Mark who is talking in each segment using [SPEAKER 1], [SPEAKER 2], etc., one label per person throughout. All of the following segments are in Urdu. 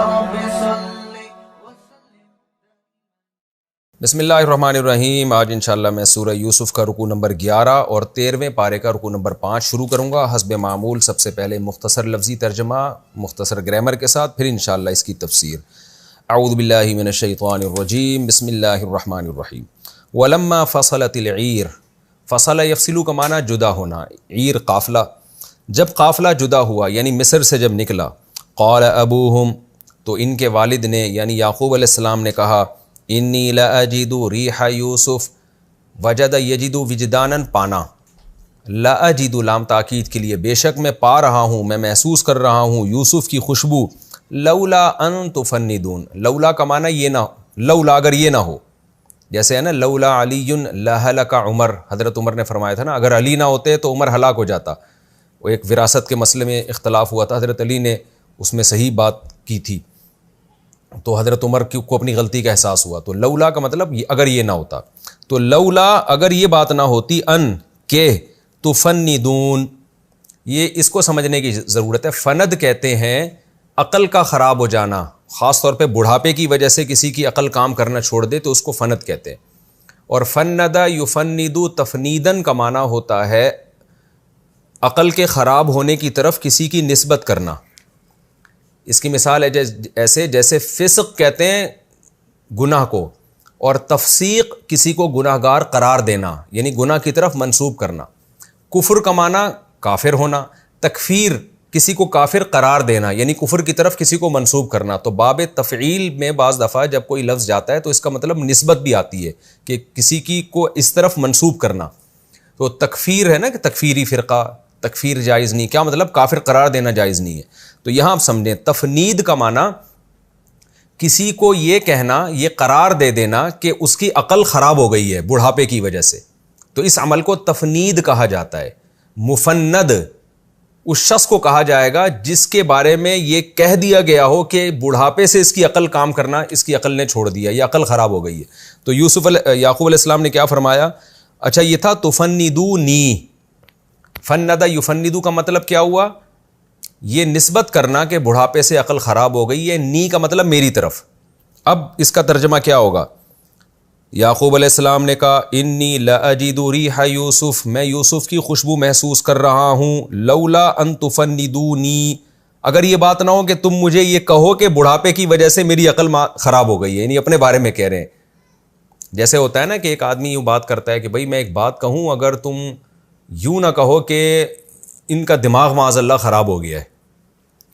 [SPEAKER 1] رب صل.
[SPEAKER 2] بسم اللہ الرحمن الرحیم. آج انشاءاللہ میں سورہ یوسف کا رکوع نمبر 11 اور 13ویں پارے کا رکوع نمبر 5 شروع کروں گا. حسب معمول سب سے پہلے مختصر لفظی ترجمہ مختصر گرامر کے ساتھ، پھر انشاءاللہ اس کی تفسیر. اعوذ باللہ من الشیطان الرجیم. بسم اللہ الرحمن الرحیم. ولما فصلت العیر، فصل یفصلو کا معنی جدا ہونا، عیر قافلہ. جب قافلہ جدا ہوا یعنی مصر سے جب نکلا، قال ابوہم، تو ان کے والد نے یعنی یعقوب علیہ السلام نے کہا، انی لاجد ریح یوسف. وجد یجد وجدانا، پانا. لاجد لام تاکید کے لیے، بے شک میں پا رہا ہوں، میں محسوس کر رہا ہوں یوسف کی خوشبو. لولا ان تفندون، لولا کا معنی یہ نہ، لولا اگر یہ نہ ہو، جیسے ہے نا لولا علی لہلک عمر، حضرت عمر نے فرمایا تھا نا اگر علی نہ ہوتے تو عمر ہلاک ہو جاتا. وہ ایک وراثت کے مسئلے میں اختلاف ہوا تھا، حضرت علی نے اس میں صحیح بات کی تھی، تو حضرت عمر کو اپنی غلطی کا احساس ہوا. تو لولا کا مطلب اگر یہ نہ ہوتا، تو لولا اگر یہ بات نہ ہوتی، ان کہ تفندون، یہ اس کو سمجھنے کی ضرورت ہے. فند کہتے ہیں عقل کا خراب ہو جانا، خاص طور پہ بڑھاپے کی وجہ سے کسی کی عقل کام کرنا چھوڑ دے تو اس کو فند کہتے ہیں. اور فند یفند تفنیدن کا معنی ہوتا ہے عقل کے خراب ہونے کی طرف کسی کی نسبت کرنا. اس کی مثال ہے ایسے جیسے فسق کہتے ہیں گناہ کو، اور تفسیق کسی کو گناہ گار قرار دینا یعنی گناہ کی طرف منسوب کرنا. کفر کا معنی کافر ہونا، تکفیر کسی کو کافر قرار دینا یعنی کفر کی طرف کسی کو منسوب کرنا. تو باب تفعیل میں بعض دفعہ جب کوئی لفظ جاتا ہے تو اس کا مطلب نسبت بھی آتی ہے کہ کسی کی کو اس طرف منسوب کرنا. تو تکفیر ہے نا کہ تکفیری فرقہ، تکفیر جائز نہیں، کیا مطلب کافر قرار دینا جائز نہیں ہے. تو یہاں آپ سمجھیں تفنید کا معنی کسی کو یہ کہنا، یہ قرار دے دینا کہ اس کی عقل خراب ہو گئی ہے بڑھاپے کی وجہ سے، تو اس عمل کو تفنید کہا جاتا ہے. مفند اس شخص کو کہا جائے گا جس کے بارے میں یہ کہہ دیا گیا ہو کہ بڑھاپے سے اس کی عقل کام کرنا اس کی عقل نے چھوڑ دیا، یہ عقل خراب ہو گئی ہے. تو یعقوب علیہ السلام نے کیا فرمایا؟ اچھا یہ تھا تفندونی. فند یفندو کا مطلب کیا ہوا؟ یہ نسبت کرنا کہ بڑھاپے سے عقل خراب ہو گئی ہے. نی کا مطلب میری طرف. اب اس کا ترجمہ کیا ہوگا؟ یعقوب علیہ السلام نے کہا انی لاجد ریح یوسف، میں یوسف کی خوشبو محسوس کر رہا ہوں. لولا ان تفندونی، اگر یہ بات نہ ہو کہ تم مجھے یہ کہو کہ بڑھاپے کی وجہ سے میری عقل خراب ہو گئی ہے، یعنی اپنے بارے میں کہہ رہے ہیں. جیسے ہوتا ہے نا کہ ایک آدمی یوں بات کرتا ہے کہ بھائی میں ایک بات کہوں، اگر تم یوں نہ کہو کہ ان کا دماغ معاذ اللہ خراب ہو گیا ہے،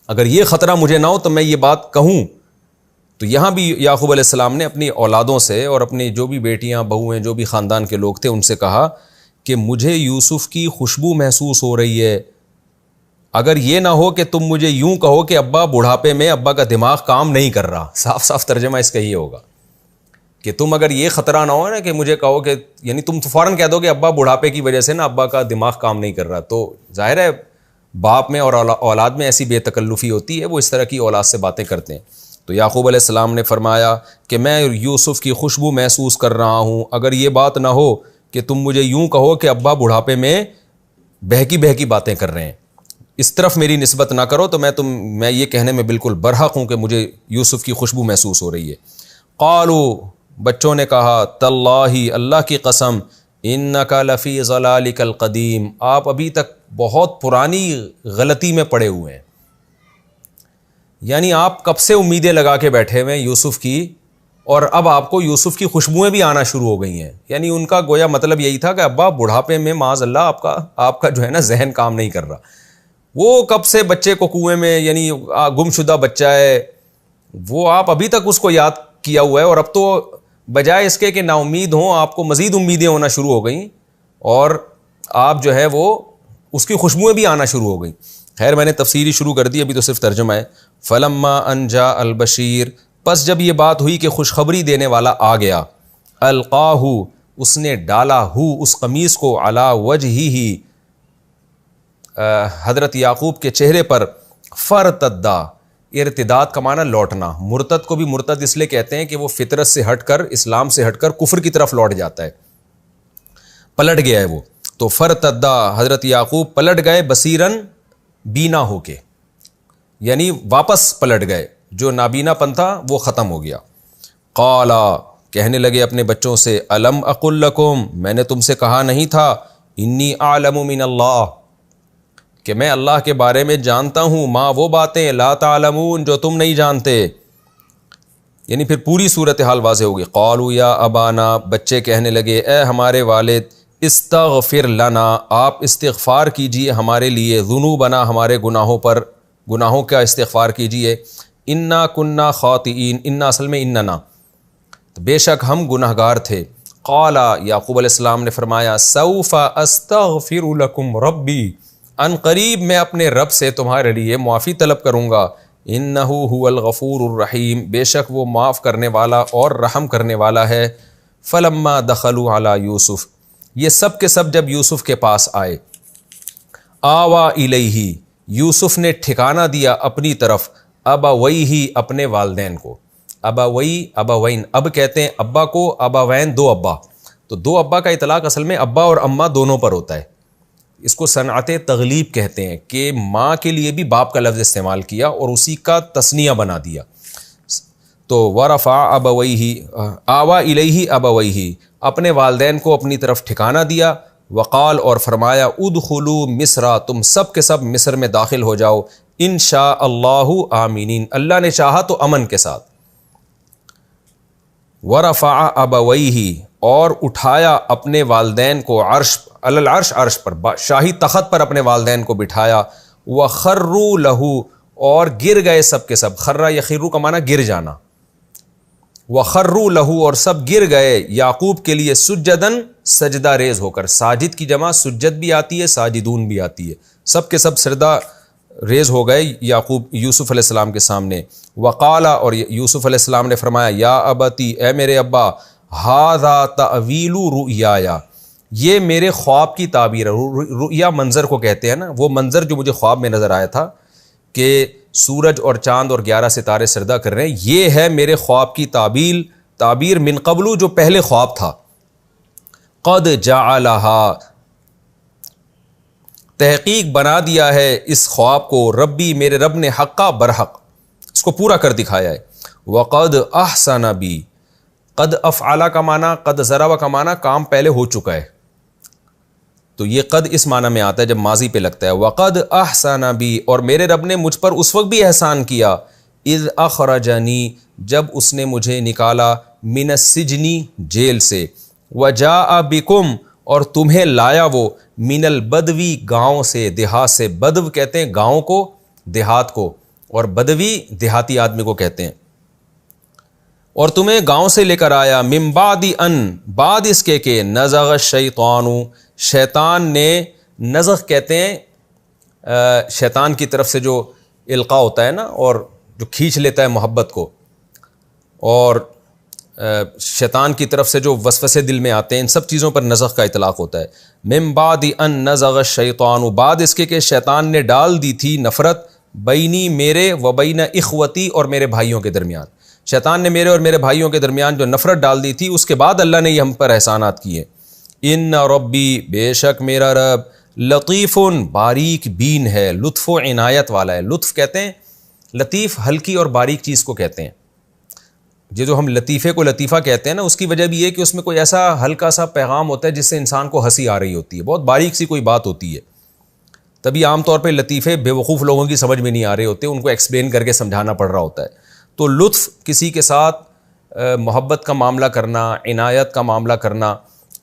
[SPEAKER 2] اگر یہ خطرہ مجھے نہ ہو تو میں یہ بات کہوں. تو یہاں بھی یعقوب علیہ السلام نے اپنی اولادوں سے اور اپنی جو بھی بیٹیاں بہو ہیں جو بھی خاندان کے لوگ تھے ان سے کہا کہ مجھے یوسف کی خوشبو محسوس ہو رہی ہے، اگر یہ نہ ہو کہ تم مجھے یوں کہو کہ ابا بڑھاپے میں ابا کا دماغ کام نہیں کر رہا. صاف صاف ترجمہ اس کا یہ ہوگا کہ تم اگر یہ خطرہ نہ ہو نا کہ مجھے کہو کہ یعنی تم فوراً کہہ دو کہ ابا بڑھاپے کی وجہ سے نا ابا کا دماغ کام نہیں کر رہا، تو ظاہر ہے باپ میں اور اولاد میں ایسی بے تکلفی ہوتی ہے، وہ اس طرح کی اولاد سے باتیں کرتے ہیں. تو یعقوب علیہ السلام نے فرمایا کہ میں یوسف کی خوشبو محسوس کر رہا ہوں، اگر یہ بات نہ ہو کہ تم مجھے یوں کہو کہ ابا بڑھاپے میں بہکی باتیں کر رہے ہیں، اس طرف میری نسبت نہ کرو، تو میں یہ کہنے میں بالکل برحق ہوں کہ مجھے یوسف کی خوشبو محسوس ہو رہی ہے. قالوا، بچوں نے کہا، تاللہ، اللہ کی قسم، انک لفی ضلالک القدیم، آپ ابھی تک بہت پرانی غلطی میں پڑے ہوئے ہیں. یعنی آپ کب سے امیدیں لگا کے بیٹھے ہوئے ہیں یوسف کی، اور اب آپ کو یوسف کی خوشبوئیں بھی آنا شروع ہو گئی ہیں. یعنی ان کا گویا مطلب یہی تھا کہ ابا بڑھاپے میں معاذ اللہ آپ کا جو ہے نا ذہن کام نہیں کر رہا. وہ کب سے بچے کو کنویں میں یعنی گم شدہ بچہ ہے، وہ آپ ابھی تک اس کو یاد کیا ہوا ہے، اور اب تو بجائے اس کے کہ نا امید ہوں آپ کو مزید امیدیں ہونا شروع ہو گئیں، اور آپ جو ہے وہ اس کی خوشبوئیں بھی آنا شروع ہو گئیں. خیر میں نے تفسیری شروع کر دی، ابھی تو صرف ترجمہ ہے. فلما ان جاء البشیر، پس جب یہ بات ہوئی کہ خوشخبری دینے والا آ گیا، القاہ، اس نے ڈالا اس قمیص کو، علی وجہہ، حضرت یعقوب کے چہرے پر، فرتدا، ارتداد کا معنی لوٹنا. مرتد کو بھی مرتد اس لیے کہتے ہیں کہ وہ فطرت سے ہٹ کر، اسلام سے ہٹ کر کفر کی طرف لوٹ جاتا ہے، پلٹ گیا ہے وہ. تو فرتدا، حضرت یعقوب پلٹ گئے، بصیرن، بینا ہو کے، یعنی واپس پلٹ گئے. جو نابینا پن تھا وہ ختم ہو گیا۔ قالا، کہنے لگے اپنے بچوں سے، الم اقل لکم، میں نے تم سے کہا نہیں تھا، انی اعلم من اللہ، کہ میں اللہ کے بارے میں جانتا ہوں، ما وہ باتیں، لا تعلمون، جو تم نہیں جانتے۔ یعنی پھر پوری صورتحال واضح ہوگی۔ قالوا یا ابانا، بچے کہنے لگے اے ہمارے والد، استغفر لنا، آپ استغفار کیجئے ہمارے لیے، ذنوبنا، ہمارے گناہوں پر، گناہوں کا استغفار کیجئے، انا کننا خاطئین، انا اصل میں اننا، بے شک ہم گناہگار تھے۔ قال، یعقوب علیہ السلام نے فرمایا، سوف استغفر لکم ربی، ان قریب میں اپنے رب سے تمہارے لیے معافی طلب کروں گا، انہ هو الغفور الرحیم، بے شک وہ معاف کرنے والا اور رحم کرنے والا ہے۔ فلما دخلوا علی یوسف، یہ سب کے سب جب یوسف کے پاس آئے، آوا الیہ، یوسف نے ٹھکانہ دیا اپنی طرف، ابویہ، اپنے والدین کو۔ ابوی، ابوین، اب کہتے ہیں ابا کو، ابوین دو ابا، تو دو ابا کا اطلاق اصل میں ابا اور اماں دونوں پر ہوتا ہے۔ اس کو صنعت تغلیب کہتے ہیں کہ ماں کے لیے بھی باپ کا لفظ استعمال کیا اور اسی کا تثنیہ بنا دیا۔ تو ورفع ابویہ، آوا الیہ ابویہ، اپنے والدین کو اپنی طرف ٹھکانہ دیا، وقال، اور فرمایا، ادخلوا مصر، تم سب کے سب مصر میں داخل ہو جاؤ، انشاء اللہ آمینین، اللہ نے چاہا تو امن کے ساتھ۔ ورفع ابویہ، اور اٹھایا اپنے والدین کو، عرش، علی العرش، عرش پر، شاہی تخت پر اپنے والدین کو بٹھایا، وخروا لہ، اور گر گئے سب کے سب، خرّ یخر کا معنی گر جانا، وخروا لہ، اور سب گر گئے یعقوب کے لیے، سجدن، سجدہ ریز ہو کر، ساجد کی جمع سجد بھی آتی ہے، ساجدون بھی آتی ہے، سب کے سب سجدہ ریز ہو گئے یعقوب یوسف علیہ السلام کے سامنے۔ وقال، اور یوسف علیہ السلام نے فرمایا، یا ابتی، اے میرے ابا، ھذا تأویل رؤیایا، یہ میرے خواب کی تعبیر ہے۔ رؤیا منظر کو کہتے ہیں نا، وہ منظر جو مجھے خواب میں نظر آیا تھا کہ سورج اور چاند اور 11 ستارے سجدہ کر رہے ہیں، یہ ہے میرے خواب کی تعبیر من قبل، جو پہلے خواب تھا۔ قد جعلھا، تحقیق بنا دیا ہے اس خواب کو، ربی، میرے رب نے، حقا، برحق، اس کو پورا کر دکھایا ہے۔ وقد احسن بی، قد افعل کا معنی، قد ضرب کا معنی، کام پہلے ہو چکا ہے، تو یہ قد اس معنی میں آتا ہے جب ماضی پہ لگتا ہے۔ وقد احسن بی، اور میرے رب نے مجھ پر اس وقت بھی احسان کیا، اذ اخرجنی، جب اس نے مجھے نکالا، من السجن، جیل سے، وجاء بکم، اور تمہیں لایا وہ، من البدوی، گاؤں سے، دیہات سے، بدو کہتے ہیں گاؤں کو، دیہات کو، اور بدوی دیہاتی آدمی کو کہتے ہیں، اور تمہیں گاؤں سے لے کر آیا، من بعد ان، بعد اس کے کہ، نزغ الشیطان، شیطان نے، نزغ کہتے ہیں شیطان کی طرف سے جو القاء ہوتا ہے نا، اور جو کھینچ لیتا ہے محبت کو، اور شیطان کی طرف سے جو وسوسے دل میں آتے ہیں، ان سب چیزوں پر نزغ کا اطلاق ہوتا ہے۔ من بعد ان نزغ الشیطان، بعد اس کے کہ شیطان نے ڈال دی تھی نفرت، بینی، میرے، و بین اخوتی، اور میرے بھائیوں کے درمیان، شیطان نے میرے اور میرے بھائیوں کے درمیان جو نفرت ڈال دی تھی، اس کے بعد اللہ نے یہ ہم پر احسانات کیے۔ ان ربی، بے شک میرا رب، لطیف، باریک بین ہے، لطف و عنایت والا ہے۔ لطف کہتے ہیں، لطیف ہلکی اور باریک چیز کو کہتے ہیں۔ یہ جو ہم لطیفے کو لطیفہ کہتے ہیں نا، اس کی وجہ بھی یہ کہ اس میں کوئی ایسا ہلکا سا پیغام ہوتا ہے جس سے انسان کو ہنسی آ رہی ہوتی ہے، بہت باریک سی کوئی بات ہوتی ہے، تبھی عام طور پہ لطیفے بے وقوف لوگوں کی سمجھ میں نہیں آ رہے ہوتے، ان کو ایکسپلین کر کے سمجھانا پڑ رہا ہوتا ہے۔ تو لطف، کسی کے ساتھ محبت کا معاملہ کرنا، عنایت کا معاملہ کرنا،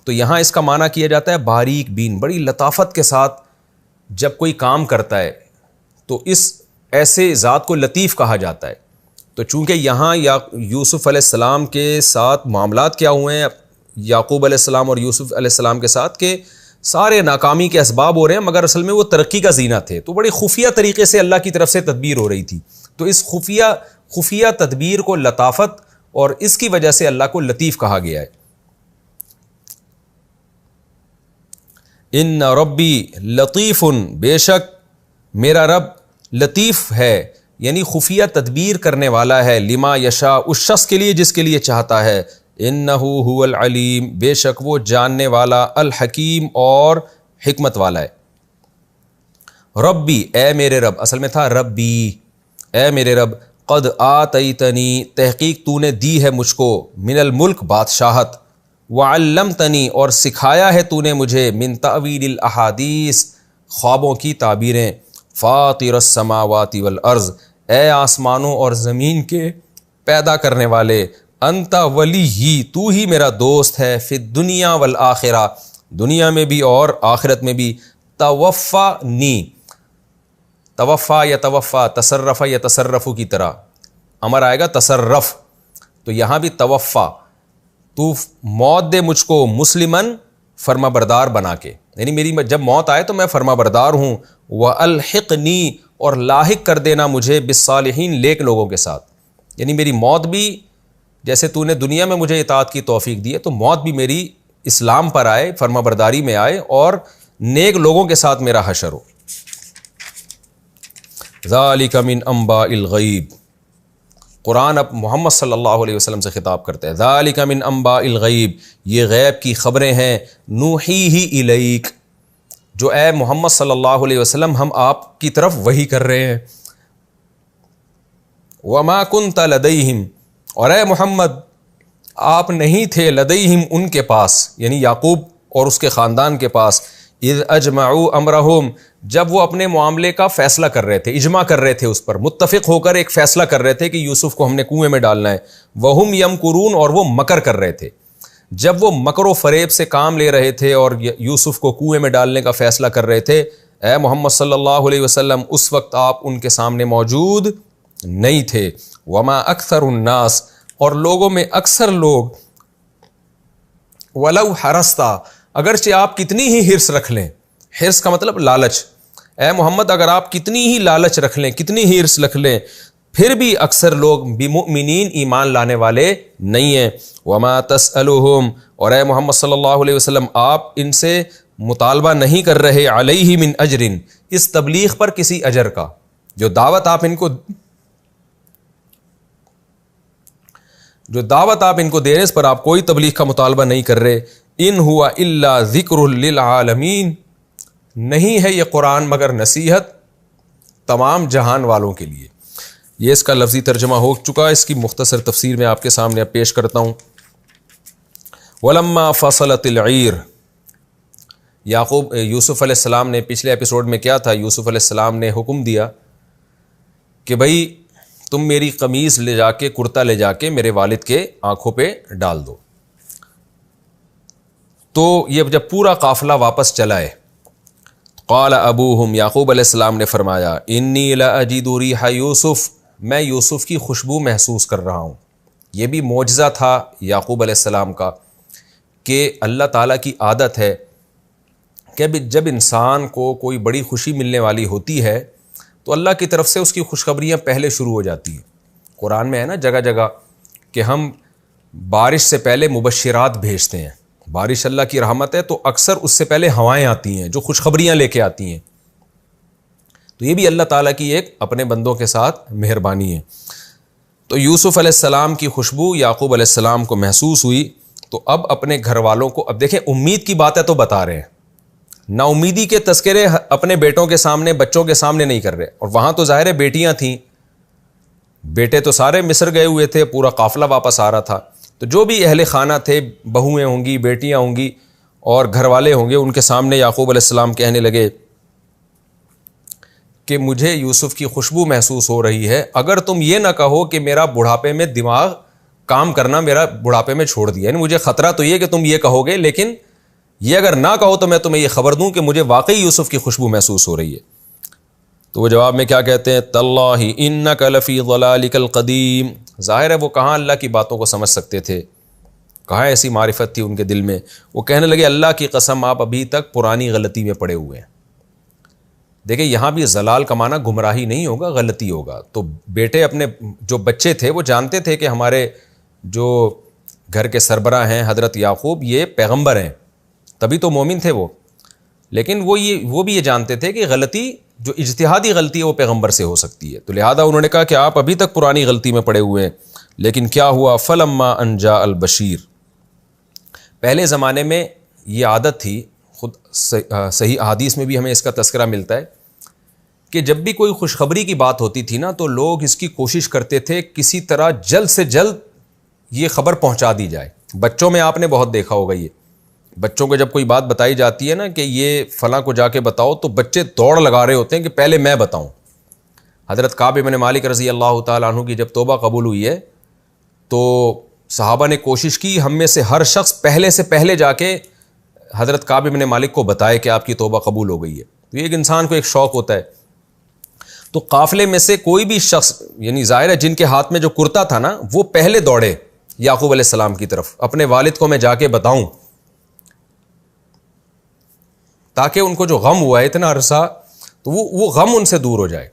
[SPEAKER 2] تو یہاں اس کا معنی کیا جاتا ہے باریک بین، بڑی لطافت کے ساتھ جب کوئی کام کرتا ہے تو اس ایسے ذات کو لطیف کہا جاتا ہے۔ تو چونکہ یہاں یوسف علیہ السلام کے ساتھ معاملات کیا ہوئے ہیں، یعقوب علیہ السلام اور یوسف علیہ السلام کے ساتھ، کہ سارے ناکامی کے اسباب ہو رہے ہیں، مگر اصل میں وہ ترقی کا زینہ تھے، تو بڑی خفیہ طریقے سے اللہ کی طرف سے تدبیر ہو رہی تھی، تو اس خفیہ تدبیر کو لطافت، اور اس کی وجہ سے اللہ کو لطیف کہا گیا ہے۔ ان ربی لطیف، بے شک میرا رب لطیف ہے، یعنی خفیہ تدبیر کرنے والا ہے، لما یشاء، اس شخص کے لیے جس کے لیے چاہتا ہے، انہ هو العلیم، بے شک وہ جاننے والا، الحکیم، اور حکمت والا ہے۔ ربی، اے میرے رب، اصل میں تھا ربی، اے میرے رب، قد آتیتنی تحقیق تو نے دی ہے مجھ کو من الملک بادشاہت، وعلمتنی اور سکھایا ہے تو نے مجھے من تأویل الاحادیث خوابوں کی تعبیریں، فاطر السماوات والارض اے آسمانوں اور زمین کے پیدا کرنے والے، انت ولی ہی تو ہی میرا دوست ہے، فی الدنیا والآخرہ دنیا میں بھی اور آخرت میں بھی، توفانی توفا یا توفا تصرف یا تصرف کی طرح امر آئے گا تصرف، تو یہاں بھی توفا تو موت دے مجھ کو مسلمن فرما بردار بنا کے، یعنی میری جب موت آئے تو میں فرما بردار ہوں، والحقنی اور لاحق کر دینا مجھے بالصالحین نیک لوگوں کے ساتھ، یعنی میری موت بھی جیسے تو نے دنیا میں مجھے اطاعت کی توفیق دی ہے تو موت بھی میری اسلام پر آئے، فرما برداری میں آئے اور نیک لوگوں کے ساتھ میرا حشر ہو۔ ذالک من انباء الغیب، قرآن اب محمد صلی اللہ علیہ وسلم سے خطاب کرتا ہے، ذالک من انباء الغیب یہ غیب کی خبریں ہیں، نوحیہ الیک جو اے محمد صلی اللہ علیہ وسلم ہم آپ کی طرف وحی کر رہے ہیں، وما کنت لدیہم اور اے محمد آپ نہیں تھے لدیہم ان کے پاس، یعنی یعقوب اور اس کے خاندان کے پاس، اذ اجمعوا امرہم جب وہ اپنے معاملے کا فیصلہ کر رہے تھے، اجماع کر رہے تھے، اس پر متفق ہو کر ایک فیصلہ کر رہے تھے کہ یوسف کو ہم نے کنویں میں ڈالنا ہے، وہم یمکرون اور وہ مکر کر رہے تھے، جب وہ مکر و فریب سے کام لے رہے تھے اور یوسف کو کنویں میں ڈالنے کا فیصلہ کر رہے تھے، اے محمد صلی اللہ علیہ وسلم اس وقت آپ ان کے سامنے موجود نہیں تھے، وما اکثر الناس اور لوگوں میں اکثر لوگ، ولو حرستا اگرچہ آپ کتنی ہی حرص رکھ لیں، حرص کا مطلب لالچ، اے محمد اگر آپ کتنی ہی لالچ رکھ لیں، کتنی ہی حرص رکھ لیں، پھر بھی اکثر لوگ بمؤمنین ایمان لانے والے نہیں ہیں، وما تسألهم اور اے محمد صلی اللہ علیہ وسلم آپ ان سے مطالبہ نہیں کر رہے علیہ من اجر اس تبلیغ پر کسی اجر کا، جو دعوت آپ ان کو دے رہے اس پر آپ کوئی تبلیغ کا مطالبہ نہیں کر رہے، ان ہوا الا ذکر للعالمین نہیں ہے یہ قرآن مگر نصیحت تمام جہان والوں کے لیے۔ یہ اس کا لفظی ترجمہ ہو چکا، اس کی مختصر تفسیر میں آپ کے سامنے اب پیش کرتا ہوں۔ وَلَمَّا فَصَلَتِ الْعِيرُ یوسف علیہ السلام نے پچھلے ایپیسوڈ میں کیا تھا، یوسف علیہ السلام نے حکم دیا کہ بھائی تم میری قمیص لے جا کے، کرتا لے جا کے میرے والد کے آنکھوں پہ ڈال دو، تو یہ جب پورا قافلہ واپس چلا ہے، قال ابوہم یعقوب علیہ السلام نے فرمایا انی لاجد ریح یوسف میں یوسف کی خوشبو محسوس کر رہا ہوں۔ یہ بھی معجزہ تھا یعقوب علیہ السلام کا کہ اللہ تعالیٰ کی عادت ہے کہ جب انسان کو کوئی بڑی خوشی ملنے والی ہوتی ہے تو اللہ کی طرف سے اس کی خوشخبریاں پہلے شروع ہو جاتی ہیں۔ قرآن میں ہے نا جگہ جگہ کہ ہم بارش سے پہلے مبشرات بھیجتے ہیں، بارش اللہ کی رحمت ہے تو اکثر اس سے پہلے ہوائیں آتی ہیں جو خوشخبریاں لے کے آتی ہیں، تو یہ بھی اللہ تعالیٰ کی ایک اپنے بندوں کے ساتھ مہربانی ہے۔ تو یوسف علیہ السلام کی خوشبو یعقوب علیہ السلام کو محسوس ہوئی، تو اب اپنے گھر والوں کو، اب دیکھیں امید کی باتیں تو بتا رہے ہیں، نا امیدی کے تذکرے اپنے بیٹوں کے سامنے، بچوں کے سامنے نہیں کر رہے، اور وہاں تو ظاہر ہے بیٹیاں تھیں، بیٹے تو سارے مصر گئے ہوئے تھے، پورا قافلہ واپس آ رہا تھا، تو جو بھی اہل خانہ تھے، بہویں ہوں گی، بیٹیاں ہوں گی اور گھر والے ہوں گے، ان کے سامنے یعقوب علیہ السلام کہنے لگے کہ مجھے یوسف کی خوشبو محسوس ہو رہی ہے، اگر تم یہ نہ کہو کہ میرا بڑھاپے میں دماغ کام کرنا میرا بڑھاپے میں چھوڑ دیا، یعنی مجھے خطرہ تو یہ کہ تم یہ کہو گے، لیکن یہ اگر نہ کہو تو میں تمہیں یہ خبر دوں کہ مجھے واقعی یوسف کی خوشبو محسوس ہو رہی ہے۔ تو وہ جواب میں کیا کہتے ہیں، تاللہ انک لفی ضلالک القدیم، ظاہر ہے وہ کہاں اللہ کی باتوں کو سمجھ سکتے تھے، کہاں ایسی معرفت تھی ان کے دل میں، وہ کہنے لگے اللہ کی قسم آپ ابھی تک پرانی غلطی میں پڑے ہوئے ہیں۔ دیکھیں یہاں بھی ضلال کا معنی گمراہی نہیں ہوگا، غلطی ہوگا، تو بیٹے اپنے جو بچے تھے وہ جانتے تھے کہ ہمارے جو گھر کے سربراہ ہیں حضرت یعقوب یہ پیغمبر ہیں، تبھی تو مومن تھے وہ، لیکن وہ بھی یہ جانتے تھے کہ غلطی جو اجتہادی غلطی ہے وہ پیغمبر سے ہو سکتی ہے، تو لہذا انہوں نے کہا کہ آپ ابھی تک پرانی غلطی میں پڑے ہوئے ہیں۔ لیکن کیا ہوا، فلما ان جاء البشیر، پہلے زمانے میں یہ عادت تھی، خود صحیح احادیث میں بھی ہمیں اس کا تذکرہ ملتا ہے کہ جب بھی کوئی خوشخبری کی بات ہوتی تھی نا تو لوگ اس کی کوشش کرتے تھے کسی طرح جلد سے جلد یہ خبر پہنچا دی جائے. بچوں میں آپ نے بہت دیکھا ہوگا، یہ بچوں کو جب کوئی بات بتائی جاتی ہے نا کہ یہ فلاں کو جا کے بتاؤ تو بچے دوڑ لگا رہے ہوتے ہیں کہ پہلے میں بتاؤں. حضرت کعب بن مالک رضی اللہ تعالیٰ عنہ کی جب توبہ قبول ہوئی ہے تو صحابہ نے کوشش کی ہم میں سے ہر شخص پہلے سے پہلے جا کے حضرت کعب بن مالک کو بتائے کہ آپ کی توبہ قبول ہو گئی ہے. تو ایک انسان کو ایک شوق ہوتا ہے. تو قافلے میں سے کوئی بھی شخص، یعنی ظاہر ہے جن کے ہاتھ میں جو کرتا تھا نا، وہ پہلے دوڑے یعقوب علیہ السلام کی طرف، اپنے والد کو میں جا کے بتاؤں تاکہ ان کو جو غم ہوا ہے اتنا عرصہ تو وہ غم ان سے دور ہو جائے.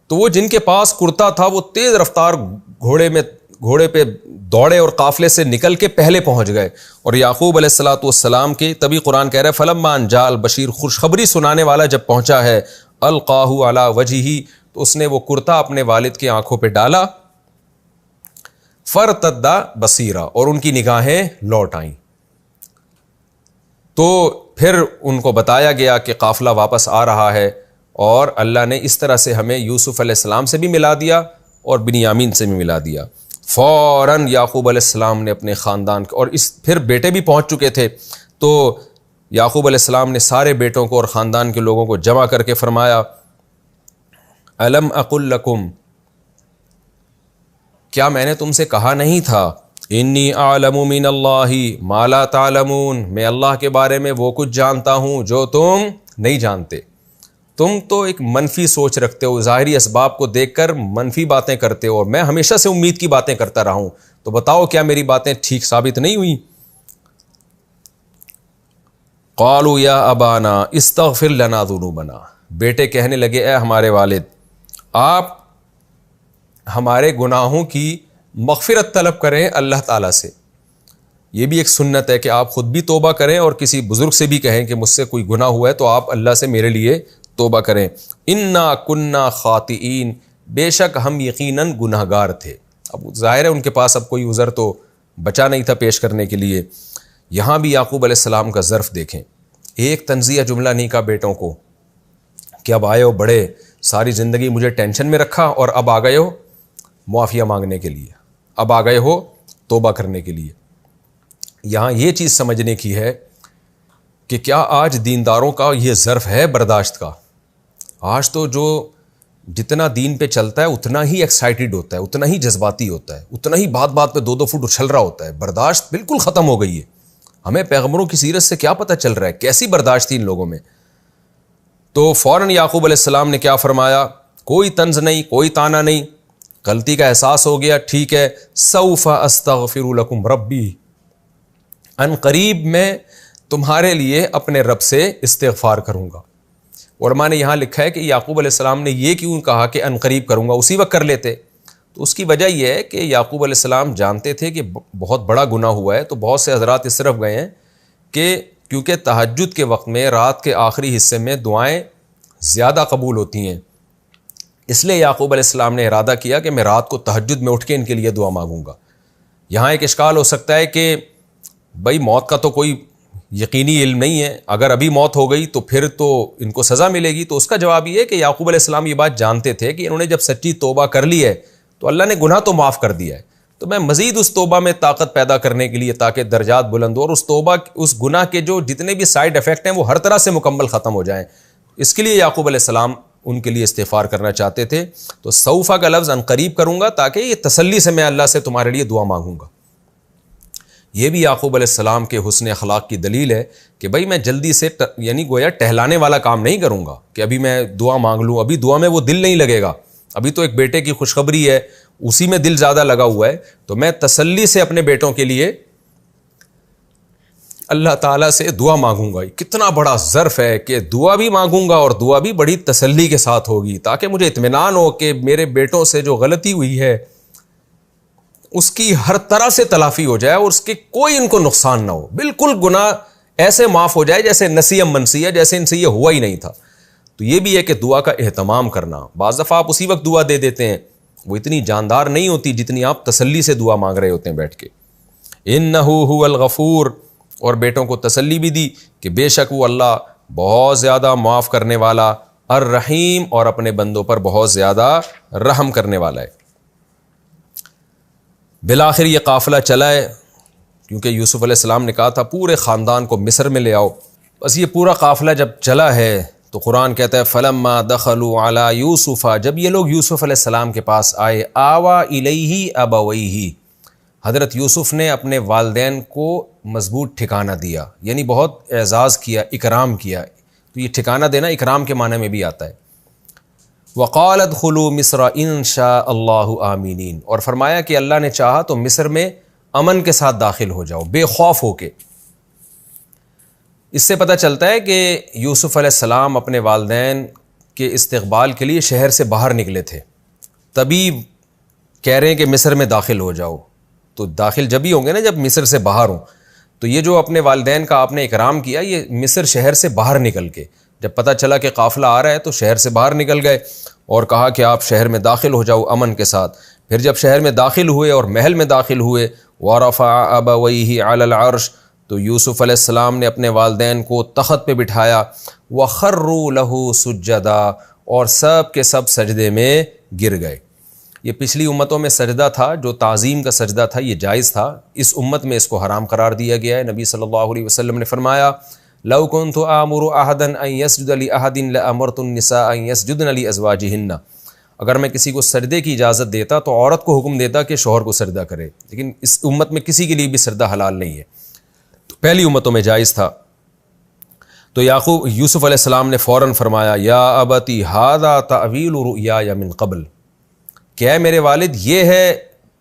[SPEAKER 2] تو وہ جن کے پاس کرتا تھا وہ تیز رفتار گھوڑے پہ دوڑے اور قافلے سے نکل کے پہلے پہنچ گئے. اور یعقوب علیہ الصلوۃ والسلام کے تبھی قرآن کہہ رہا ہے فلما ان جاء البشیر، خوشخبری سنانے والا جب پہنچا ہے، القاہ علی وجہہ، تو اس نے وہ کرتا اپنے والد کی آنکھوں پہ ڈالا، فرتد بصیرا، اور ان کی نگاہیں لوٹ آئیں. تو پھر ان کو بتایا گیا کہ قافلہ واپس آ رہا ہے، اور اللہ نے اس طرح سے ہمیں یوسف علیہ السلام سے بھی ملا دیا اور بنیامین سے بھی ملا دیا. فوراً یعقوب علیہ السلام نے اپنے خاندان اور پھر بیٹے بھی پہنچ چکے تھے، تو یعقوب علیہ السلام نے سارے بیٹوں کو اور خاندان کے لوگوں کو جمع کر کے فرمایا الم اقل لکم، کیا میں نے تم سے کہا نہیں تھا انی اعلم من اللہ ما لا تعلمون، میں اللہ کے بارے میں وہ کچھ جانتا ہوں جو تم نہیں جانتے. تم تو ایک منفی سوچ رکھتے ہو، ظاہری اسباب کو دیکھ کر منفی باتیں کرتے ہو، اور میں ہمیشہ سے امید کی باتیں کرتا رہا ہوں. تو بتاؤ کیا میری باتیں ٹھیک ثابت نہیں ہوئی؟ قالوا یا ابانا استغفر لنا ذنوبنا، بیٹے کہنے لگے اے ہمارے والد، آپ ہمارے گناہوں کی مغفرت طلب کریں اللہ تعالیٰ سے. یہ بھی ایک سنت ہے کہ آپ خود بھی توبہ کریں اور کسی بزرگ سے بھی کہیں کہ مجھ سے کوئی گناہ ہوا ہے تو آپ اللہ سے میرے لیے توبہ کریں. انا کننا خاطئین، بے شک ہم یقیناً گناہ گار تھے. اب ظاہر ہے ان کے پاس اب کوئی عذر تو بچا نہیں تھا پیش کرنے کے لیے. یہاں بھی یعقوب علیہ السلام کا ظرف دیکھیں، ایک تنزیہ جملہ نہیں کہا بیٹوں کو کہ اب آئے ہو بڑے، ساری زندگی مجھے ٹینشن میں رکھا اور اب آ گئے ہو معافیہ مانگنے کے لیے، اب آ گئے ہو توبہ کرنے کے لیے. یہاں یہ چیز سمجھنے کی ہے کہ کیا آج دینداروں کا یہ ظرف ہے برداشت کا؟ آج تو جو جتنا دین پہ چلتا ہے اتنا ہی ایکسائٹیڈ ہوتا ہے، اتنا ہی جذباتی ہوتا ہے، اتنا ہی بات بات پہ 2 فٹ اچھل رہا ہوتا ہے. برداشت بالکل ختم ہو گئی ہے. ہمیں پیغمبروں کی سیرت سے کیا پتہ چل رہا ہے کیسی برداشت تھی ان لوگوں میں. تو فوراً یعقوب علیہ السلام نے کیا فرمایا، کوئی طنز نہیں، کوئی تانا نہیں، غلطی کا احساس ہو گیا، ٹھیک ہے، سوف استغفر لکم ربی، ان قریب میں تمہارے لیے اپنے رب سے استغفار کروں گا. علماء نے یہاں لکھا ہے کہ یعقوب علیہ السلام نے یہ کیوں کہا کہ ان قریب کروں گا، اسی وقت کر لیتے. تو اس کی وجہ یہ ہے کہ یعقوب علیہ السلام جانتے تھے کہ بہت بڑا گناہ ہوا ہے. تو بہت سے حضرات اس طرف گئے ہیں کہ کیونکہ تہجد کے وقت میں رات کے آخری حصے میں دعائیں زیادہ قبول ہوتی ہیں، اس لیے یعقوب علیہ السلام نے ارادہ کیا کہ میں رات کو تہجد میں اٹھ کے ان کے لیے دعا مانگوں گا. یہاں ایک اشکال ہو سکتا ہے کہ بھائی موت کا تو کوئی یقینی علم نہیں ہے، اگر ابھی موت ہو گئی تو پھر تو ان کو سزا ملے گی. تو اس کا جواب یہ ہے کہ یعقوب علیہ السلام یہ بات جانتے تھے کہ انہوں نے جب سچی توبہ کر لی ہے تو اللہ نے گناہ تو معاف کر دیا ہے، تو میں مزید اس توبہ میں طاقت پیدا کرنے کے لیے تاکہ درجات بلند ہو اور اس توبہ اس گناہ کے جو جتنے بھی سائیڈ افیکٹ ہیں وہ ہر طرح سے مکمل ختم ہو جائیں، اس کے لیے یعقوب علیہ السلام ان کے لیے استغفار کرنا چاہتے تھے. تو سوفا کا لفظ ان قریب کروں گا تاکہ یہ تسلی سے میں اللہ سے تمہارے لیے دعا مانگوں گا. یہ بھی یعقوب علیہ السلام کے حسن اخلاق کی دلیل ہے کہ بھائی میں جلدی سے یعنی گویا ٹہلانے والا کام نہیں کروں گا کہ ابھی میں دعا مانگ لوں، ابھی دعا میں وہ دل نہیں لگے گا، ابھی تو ایک بیٹے کی خوشخبری ہے اسی میں دل زیادہ لگا ہوا ہے. تو میں تسلی سے اپنے بیٹوں کے لیے اللہ تعالیٰ سے دعا مانگوں گا. کتنا بڑا ظرف ہے کہ دعا بھی مانگوں گا اور دعا بھی بڑی تسلی کے ساتھ ہوگی تاکہ مجھے اطمینان ہو کہ میرے بیٹوں سے جو غلطی ہوئی ہے اس کی ہر طرح سے تلافی ہو جائے اور اس کے کوئی ان کو نقصان نہ ہو، بالکل گناہ ایسے معاف ہو جائے جیسے نسیم منسیہ، جیسے ان سے یہ ہوا ہی نہیں تھا. تو یہ بھی ہے کہ دعا کا اہتمام کرنا. بعض دفعہ آپ اسی وقت دعا دے دیتے ہیں، وہ اتنی جاندار نہیں ہوتی جتنی آپ تسلی سے دعا مانگ رہے ہوتے ہیں بیٹھ کے. انہ هو الغفور، اور بیٹوں کو تسلی بھی دی کہ بے شک وہ اللہ بہت زیادہ معاف کرنے والا الرحیم اور اپنے بندوں پر بہت زیادہ رحم کرنے والا ہے۔ بالآخر یہ قافلہ چلا ہے، کیونکہ یوسف علیہ السلام نے کہا تھا پورے خاندان کو مصر میں لے آؤ۔ بس یہ پورا قافلہ جب چلا ہے تو قرآن کہتا ہے فلما دخلوا علی یوسف، جب یہ لوگ یوسف علیہ السلام کے پاس آئے، آوا الیہ ابویہ، حضرت یوسف نے اپنے والدین کو مضبوط ٹھکانہ دیا، یعنی بہت اعزاز کیا، اکرام کیا۔ تو یہ ٹھکانہ دینا اکرام کے معنی میں بھی آتا ہے۔ وقال ادخلوا مصر ان شاء اللہ آمینین، اور فرمایا کہ اللہ نے چاہا تو مصر میں امن کے ساتھ داخل ہو جاؤ، بے خوف ہو کے۔ اس سے پتہ چلتا ہے کہ یوسف علیہ السلام اپنے والدین کے استقبال کے لیے شہر سے باہر نکلے تھے، تبھی کہہ رہے ہیں کہ مصر میں داخل ہو جاؤ۔ تو داخل جب ہی ہوں گے نا جب مصر سے باہر ہوں۔ تو یہ جو اپنے والدین کا آپ نے اکرام کیا، یہ مصر شہر سے باہر نکل کے، جب پتہ چلا کہ قافلہ آ رہا ہے تو شہر سے باہر نکل گئے اور کہا کہ آپ شہر میں داخل ہو جاؤ امن کے ساتھ۔ پھر جب شہر میں داخل ہوئے اور محل میں داخل ہوئے، وَرَفَعَ أَبَوَيْهِ عَلَى الْعَرْشِ، تو یوسف علیہ السلام نے اپنے والدین کو تخت پہ بٹھایا، وَخَرُّوا لَهُ سُجَّدًا، اور سب کے سب سجدے میں گر گئے۔ یہ پچھلی امتوں میں سجدہ تھا، جو تعظیم کا سجدہ تھا، یہ جائز تھا، اس امت میں اس کو حرام قرار دیا گیا ہے۔ نبی صلی اللہ علیہ وسلم نے فرمایا لو كنت آمر احدا ان يسجد لاحد لامرت النساء ان يسجدن لازواجهن، اگر میں کسی کو سجدے کی اجازت دیتا تو عورت کو حکم دیتا کہ شوہر کو سجدہ کرے، لیکن اس امت میں کسی کے لیے بھی سجدہ حلال نہیں ہے، تو پہلی امتوں میں جائز تھا۔ تو یوسف علیہ السلام نے فوراً فرمایا یا ابتی ھذا تأویل رؤیایا من قبل، کہ اے میرے والد یہ ہے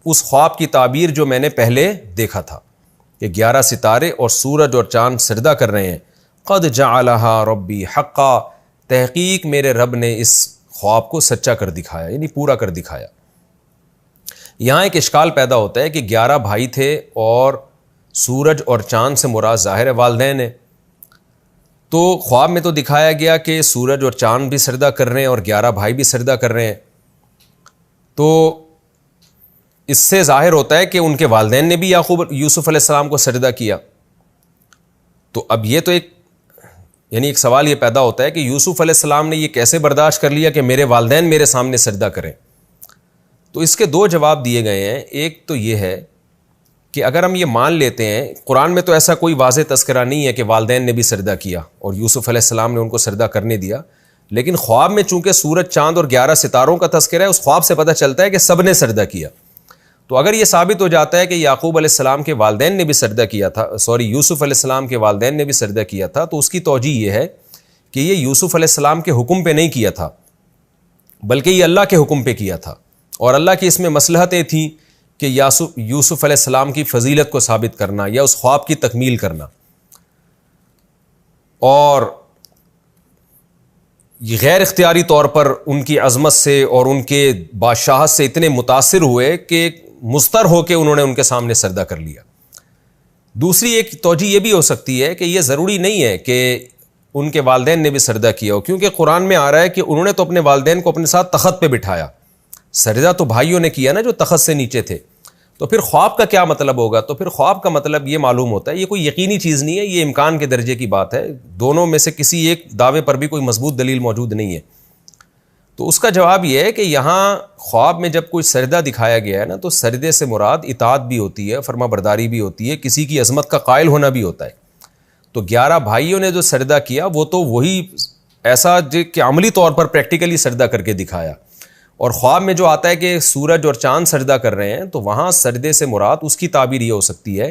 [SPEAKER 2] اس خواب کی تعبیر جو میں نے پہلے دیکھا تھا، کہ 11 ستارے اور سورج اور چاند سجدہ کر رہے ہیں۔ قد جعلها ربی حقا، تحقیق میرے رب نے اس خواب کو سچا کر دکھایا، یعنی پورا کر دکھایا۔ یہاں ایک اشکال پیدا ہوتا ہے کہ 11 بھائی تھے اور سورج اور چاند سے مراد ظاہر ہے والدین ہیں، تو خواب میں تو دکھایا گیا کہ سورج اور چاند بھی سجدہ کر رہے ہیں اور 11 بھائی بھی سجدہ کر رہے ہیں، تو اس سے ظاہر ہوتا ہے کہ ان کے والدین نے بھی یوسف علیہ السلام کو سجدہ کیا۔ تو اب یہ تو ایک سوال یہ پیدا ہوتا ہے کہ یوسف علیہ السلام نے یہ کیسے برداشت کر لیا کہ میرے والدین میرے سامنے سجدہ کریں؟ تو اس کے 2 جواب دیے گئے ہیں۔ ایک تو یہ ہے کہ اگر ہم یہ مان لیتے ہیں، قرآن میں تو ایسا کوئی واضح تذکرہ نہیں ہے کہ والدین نے بھی سجدہ کیا اور یوسف علیہ السلام نے ان کو سجدہ کرنے دیا، لیکن خواب میں چونکہ سورج چاند اور 11 ستاروں کا تذکرہ ہے، اس خواب سے پتہ چلتا ہے کہ سب نے سجدہ کیا۔ تو اگر یہ ثابت ہو جاتا ہے کہ یعقوب علیہ السلام کے والدین نے بھی سجدہ کیا تھا، یوسف علیہ السلام کے والدین نے بھی سجدہ کیا تھا، تو اس کی توجیہ یہ ہے کہ یہ یوسف علیہ السلام کے حکم پہ نہیں کیا تھا، بلکہ یہ اللہ کے حکم پہ کیا تھا، اور اللہ کی اس میں مصلحتیں تھیں کہ یوسف علیہ السلام کی فضیلت کو ثابت کرنا یا اس خواب کی تکمیل کرنا۔ اور یہ غیر اختیاری طور پر ان کی عظمت سے اور ان کے بادشاہت سے اتنے متاثر ہوئے کہ مضطر ہو کے انہوں نے ان کے سامنے سجدہ کر لیا۔ دوسری ایک توجہ یہ بھی ہو سکتی ہے کہ یہ ضروری نہیں ہے کہ ان کے والدین نے بھی سجدہ کیا ہو، کیونکہ قرآن میں آ رہا ہے کہ انہوں نے تو اپنے والدین کو اپنے ساتھ تخت پہ بٹھایا، سجدہ تو بھائیوں نے کیا نا جو تخت سے نیچے تھے۔ تو پھر خواب کا کیا مطلب ہوگا؟ تو پھر خواب کا مطلب یہ معلوم ہوتا ہے، یہ کوئی یقینی چیز نہیں ہے، یہ امکان کے درجے کی بات ہے، دونوں میں سے کسی ایک دعوے پر بھی کوئی مضبوط دلیل موجود نہیں ہے۔ تو اس کا جواب یہ ہے کہ یہاں خواب میں جب کوئی سجدہ دکھایا گیا ہے نا، تو سجدے سے مراد اطاعت بھی ہوتی ہے، فرما برداری بھی ہوتی ہے، کسی کی عظمت کا قائل ہونا بھی ہوتا ہے۔ تو 11 بھائیوں نے جو سجدہ کیا وہ تو وہی ایسا کہ عملی طور پر پریکٹیکلی سجدہ کر کے دکھایا، اور خواب میں جو آتا ہے کہ سورج اور چاند سجدہ کر رہے ہیں، تو وہاں سجدے سے مراد اس کی تعبیر یہ ہو سکتی ہے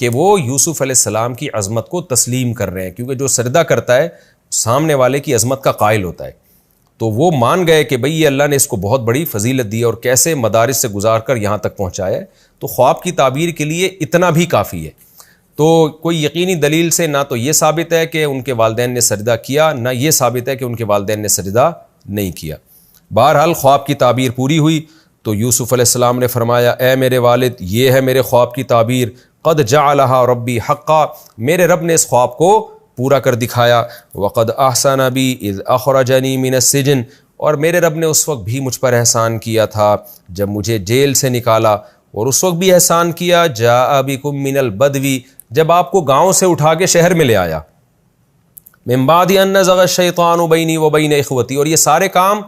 [SPEAKER 2] کہ وہ یوسف علیہ السلام کی عظمت کو تسلیم کر رہے ہیں، کیونکہ جو سجدہ کرتا ہے سامنے والے کی عظمت کا قائل ہوتا ہے، تو وہ مان گئے کہ بھئی یہ اللہ نے اس کو بہت بڑی فضیلت دی اور کیسے مدارس سے گزار کر یہاں تک پہنچایا ہے۔ تو خواب کی تعبیر کے لیے اتنا بھی کافی ہے۔ تو کوئی یقینی دلیل سے نہ تو یہ ثابت ہے کہ ان کے والدین نے سجدہ کیا، نہ یہ ثابت ہے کہ ان کے والدین نے سجدہ نہیں کیا۔ بہرحال خواب کی تعبیر پوری ہوئی تو یوسف علیہ السلام نے فرمایا اے میرے والد، یہ ہے میرے خواب کی تعبیر، قد جعلها ربی حقا، میرے رب نے اس خواب کو پورا کر دکھایا، وقد احسن بی اذ اخرجنی من السجن، اور میرے رب نے اس وقت بھی مجھ پر احسان کیا تھا جب مجھے جیل سے نکالا، اور اس وقت بھی احسان کیا جاء بکم من البدو، جب آپ کو گاؤں سے اٹھا کے شہر میں لے آیا۔ من بعد ان نزغ الشیطان بینی و بین اخوتی. اور یہ سارے کام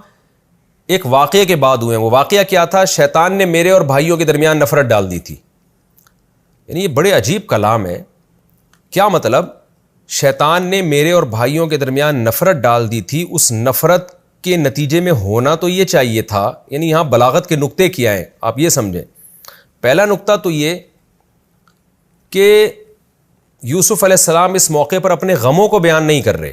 [SPEAKER 2] ایک واقعے کے بعد ہوئے ہیں. وہ واقعہ کیا تھا؟ شیطان نے میرے اور بھائیوں کے درمیان نفرت ڈال دی تھی. یعنی یہ بڑے عجیب کلام ہے. کیا مطلب؟ شیطان نے میرے اور بھائیوں کے درمیان نفرت ڈال دی تھی. اس نفرت کے نتیجے میں ہونا تو یہ چاہیے تھا. یعنی یہاں بلاغت کے نقطے کیا ہیں آپ یہ سمجھیں. پہلا نقطہ تو یہ کہ یوسف علیہ السلام اس موقع پر اپنے غموں کو بیان نہیں کر رہے.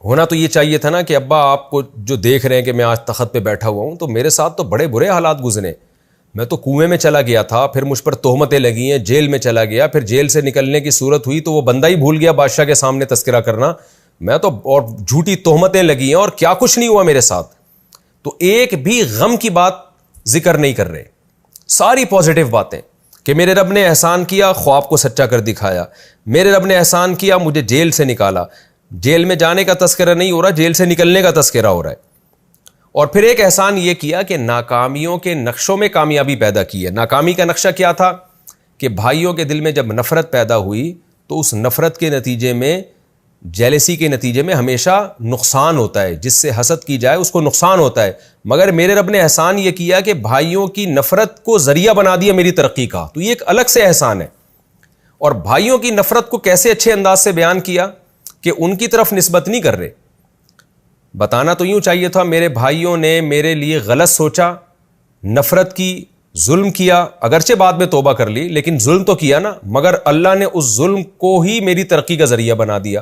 [SPEAKER 2] ہونا تو یہ چاہیے تھا نا کہ ابا آپ کو جو دیکھ رہے ہیں کہ میں آج تخت پہ بیٹھا ہوا ہوں تو میرے ساتھ تو بڑے برے حالات گزرے. میں تو کنویں میں چلا گیا تھا, پھر مجھ پر تہمتیں لگی ہیں, جیل میں چلا گیا, پھر جیل سے نکلنے کی صورت ہوئی تو وہ بندہ ہی بھول گیا بادشاہ کے سامنے تذکرہ کرنا. میں تو اور جھوٹی تہمتیں لگی ہیں اور کیا کچھ نہیں ہوا میرے ساتھ. تو ایک بھی غم کی بات ذکر نہیں کر رہے. ساری پازیٹیو باتیں کہ میرے رب نے احسان کیا, خواب کو سچا کر دکھایا. میرے رب نے احسان کیا, مجھے جیل سے نکالا. جیل میں جانے کا تذکرہ نہیں ہو رہا, جیل سے نکلنے کا تذکرہ ہو رہا ہے. اور پھر ایک احسان یہ کیا کہ ناکامیوں کے نقشوں میں کامیابی پیدا کی ہے. ناکامی کا نقشہ کیا تھا کہ بھائیوں کے دل میں جب نفرت پیدا ہوئی تو اس نفرت کے نتیجے میں, جیلسی کے نتیجے میں ہمیشہ نقصان ہوتا ہے. جس سے حسد کی جائے اس کو نقصان ہوتا ہے. مگر میرے رب نے احسان یہ کیا کہ بھائیوں کی نفرت کو ذریعہ بنا دیا میری ترقی کا. تو یہ ایک الگ سے احسان ہے. اور بھائیوں کی نفرت کو کیسے اچھے انداز سے بیان کیا کہ ان کی طرف نسبت نہیں کر رہے. بتانا تو یوں چاہیے تھا میرے بھائیوں نے میرے لیے غلط سوچا, نفرت کی, ظلم کیا. اگرچہ بعد میں توبہ کر لی لیکن ظلم تو کیا نا. مگر اللہ نے اس ظلم کو ہی میری ترقی کا ذریعہ بنا دیا.